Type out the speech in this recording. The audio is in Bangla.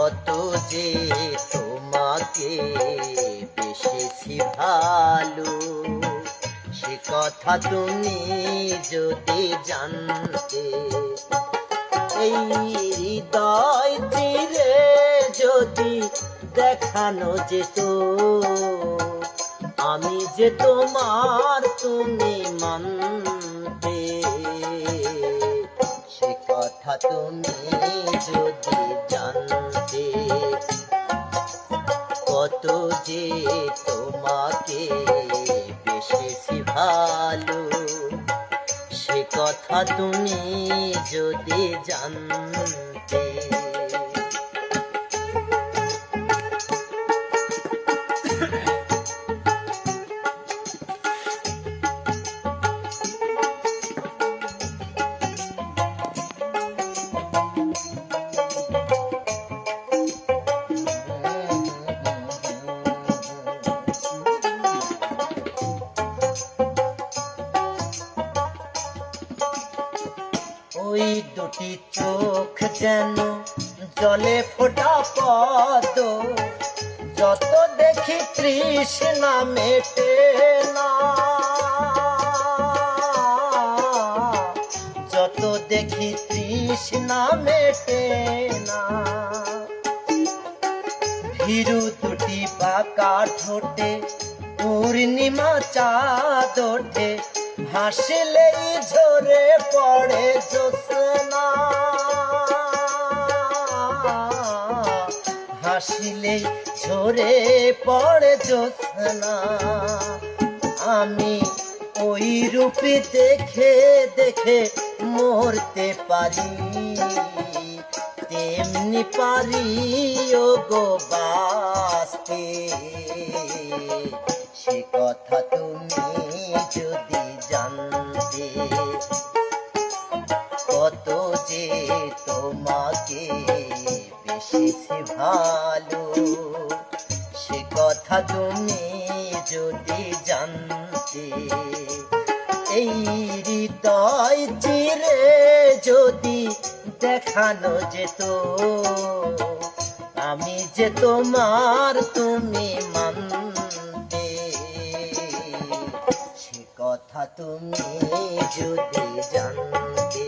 কত যে তোমাকে বেসেছি ভালো, সে কথা তুমি যদি জানতে। এই হৃদয় চিরে যদি দেখানো যেত, আমি যে তোমার তুমি মানতে। সে কথা তুমি যদি জানতে, কত যে তোমাকে বেসেছি ভালো, সে কথা তুমি যদি জানতে। ওই দুটি চোখ যেন জলে ফোটা পদ্ম, যত দেখি তৃষ্ণা মেটে না, যত দেখি তৃষ্ণা মেটে না। ভীরু দুটি বাঁকা ঠোঁটে পূর্ণিমা চাঁদ ওঠে, হাসলেই ঝরে পড়ে জ্যোৎস্না, হাসলেই ঝরে পড়ে জ্যোৎস্না। আমি ওই রূপে দেখে দেখে মরতে পারি, তেমনি পারি ও গো বাঁচতে। সে কথা তুমি যদি জানতে, কত যে তোমাকে বেসেছি ভালো, সে কথা তুমি যদি জানতে। এই হৃদয় চিরে যদি দেখানো যেত, আমি যে তোমার তুমি মানতে। সে কথা তুমি যদি জানতে।